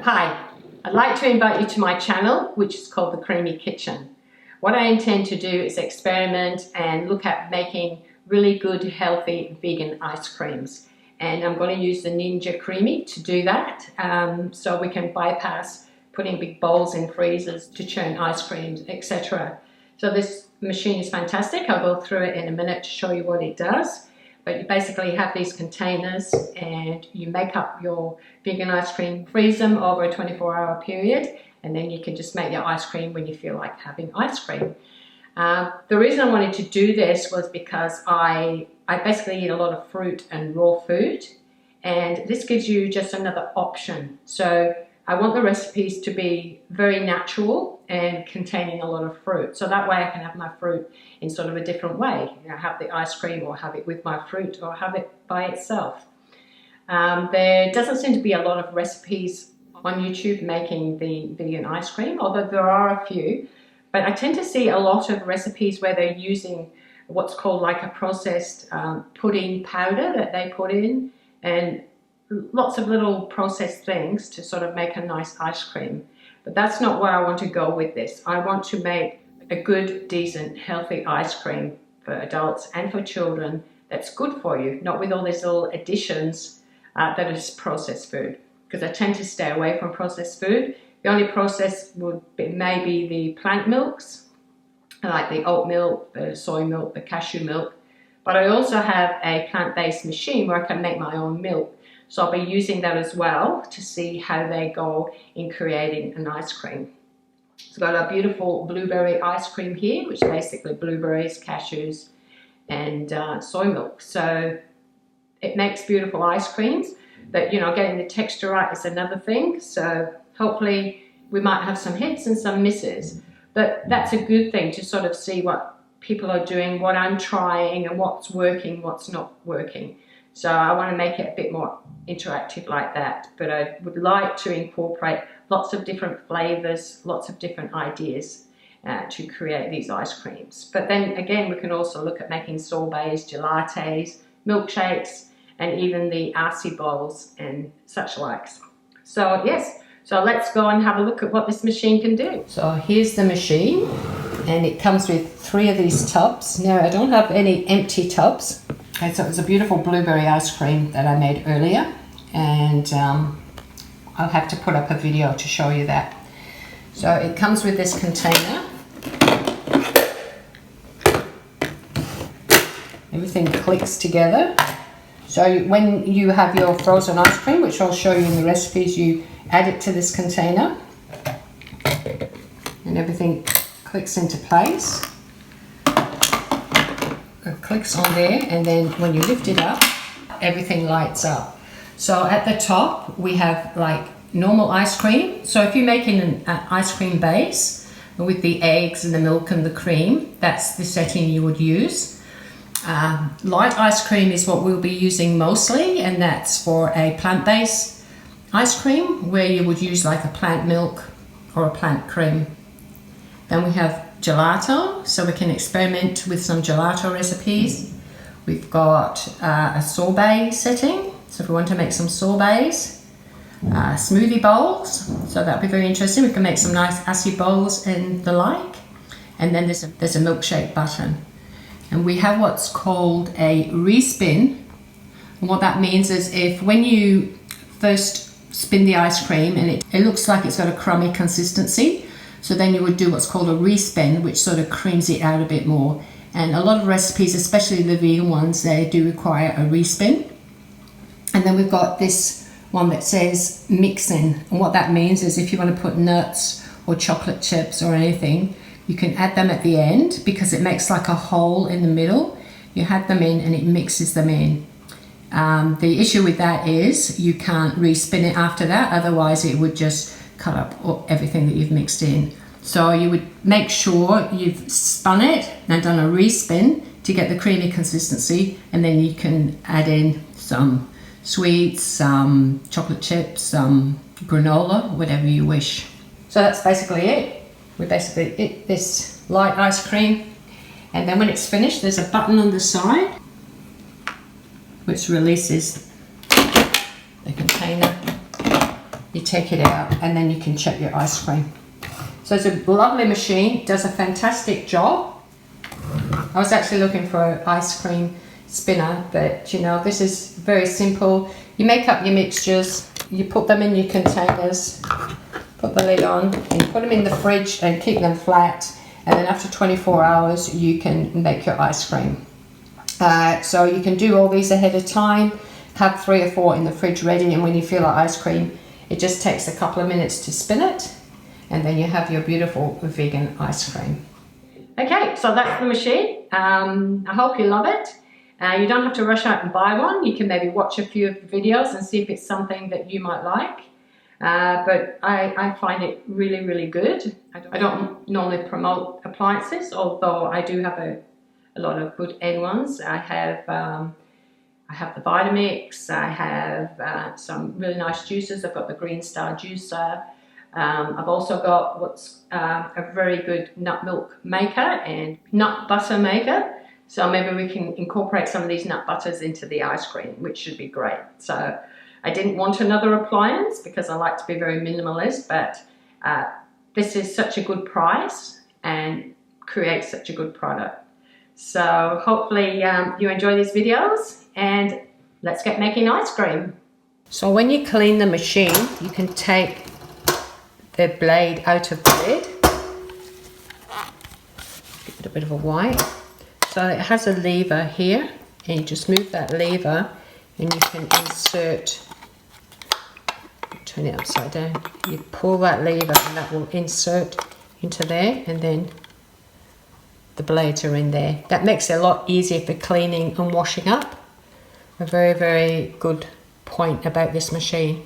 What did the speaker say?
Hi, I'd like to invite you to my channel, which is called The Creamy Kitchen. What I intend to do is experiment and look at making really good, healthy, vegan ice creams. And I'm going to use the Ninja Creami to do that, so we can bypass putting big bowls in freezers to churn ice creams, etc. So this machine is fantastic. I'll go through it in a minute to show you what it does. But you basically have these containers and you make up your vegan ice cream, freeze them over a 24-hour period, and then you can just make your ice cream when you feel like having ice cream. The reason I wanted to do this was because I basically eat a lot of fruit and raw food, and this gives you just another option. So I want the recipes to be very natural and containing a lot of fruit. So that way I can have my fruit in sort of a different way. You know, have the ice cream or have it with my fruit or have it by itself. There doesn't seem to be a lot of recipes on YouTube making the vegan ice cream, although there are a few. But I tend to see a lot of recipes where they're using what's called like a processed pudding powder that they put in, and lots of little processed things to sort of make a nice ice cream. But that's not where I want to go with this. I want to make a good, decent, healthy ice cream for adults and for children that's good for you, not with all these little additions that is processed food, because I tend to stay away from processed food. The only process would be maybe the plant milks, like the oat milk, the soy milk, the cashew milk. But I also have a plant-based machine where I can make my own milk. So I'll be using that as well to see how they go in creating an ice cream. So I've got a beautiful blueberry ice cream here, which is basically blueberries, cashews, and soy milk. So it makes beautiful ice creams. But, you know, getting the texture right is another thing. So hopefully we might have some hits and some misses. But that's a good thing to sort of see what people are doing, what I'm trying, and what's working, what's not working. So I want to make it a bit more interactive like that. But I would like to incorporate lots of different flavors, lots of different ideas to create these ice creams. But then again, we can also look at making sorbets, gelates, milkshakes, and even the RC bowls and such likes. So yes, so let's go and have a look at what this machine can do. So here's the machine, and it comes with 3 of these tubs. Now I don't have any empty tubs. Okay, so it's a beautiful blueberry ice cream that I made earlier, and I'll have to put up a video to show you that. So it comes with this container. Everything clicks together. So when you have your frozen ice cream, which I'll show you in the recipes, you add it to this container and everything clicks into place. It clicks on there, and then when you lift it up, everything lights up. So at the top we have like normal ice cream. So if you're making an ice cream base with the eggs and the milk and the cream, that's the setting you would use. Light ice cream is what we'll be using mostly, and that's for a plant-based ice cream where you would use like a plant milk or a plant cream. Then we have gelato, so we can experiment with some gelato recipes. We've got a sorbet setting, so if we want to make some sorbets, smoothie bowls, so that'll be very interesting. We can make some nice acai bowls and the like. And then there's a milkshake button. And we have what's called a respin. And what that means is if when you first spin the ice cream and it looks like it's got a crummy consistency, so then you would do what's called a respin, which sort of creams it out a bit more. And a lot of recipes, especially the vegan ones, they do require a respin. And then we've got this one that says mixing. And what that means is if you want to put nuts or chocolate chips or anything, you can add them at the end because it makes like a hole in the middle. You add them in and it mixes them in. The issue with that is you can't respin it after that, otherwise it would just cut up everything that you've mixed in. So you would make sure you've spun it and done a respin to get the creamy consistency, and then you can add in some sweets, some chocolate chips, some granola, whatever you wish. So that's basically it. We basically eat this light ice cream, and then when it's finished there's a button on the side which releases the container. You take it out, and then you can check your ice cream. So it's a lovely machine, does a fantastic job. I was actually looking for an ice cream spinner, but you know, this is very simple. You make up your mixtures, you put them in your containers, put the lid on, and you put them in the fridge and keep them flat, and then after 24 hours you can make your ice cream. So you can do all these ahead of time, have 3 or 4 in the fridge ready, and when you feel like ice cream, it just takes a couple of minutes to spin it, and then you have your beautiful vegan ice cream. Okay, so that's the machine. I hope you love it. You don't have to rush out and buy one. You can maybe watch a few of the videos and see if it's something that you might like. But I find it really, really good. I don't normally promote appliances, although I do have a lot of good end ones. I have the Vitamix, I have some really nice juicers. I've got the Green Star juicer. I've also got what's a very good nut milk maker and nut butter maker. So maybe we can incorporate some of these nut butters into the ice cream, which should be great. So I didn't want another appliance because I like to be very minimalist, but this is such a good price and creates such a good product. So hopefully you enjoy these videos, and let's get making ice cream. So when you clean the machine, you can take the blade out of the lid. Give it a bit of a wipe. So it has a lever here, and you just move that lever and you can insert, turn it upside down, you pull that lever and that will insert into there, and then the blades are in there. That makes it a lot easier for cleaning and washing up. A very, very good point about this machine.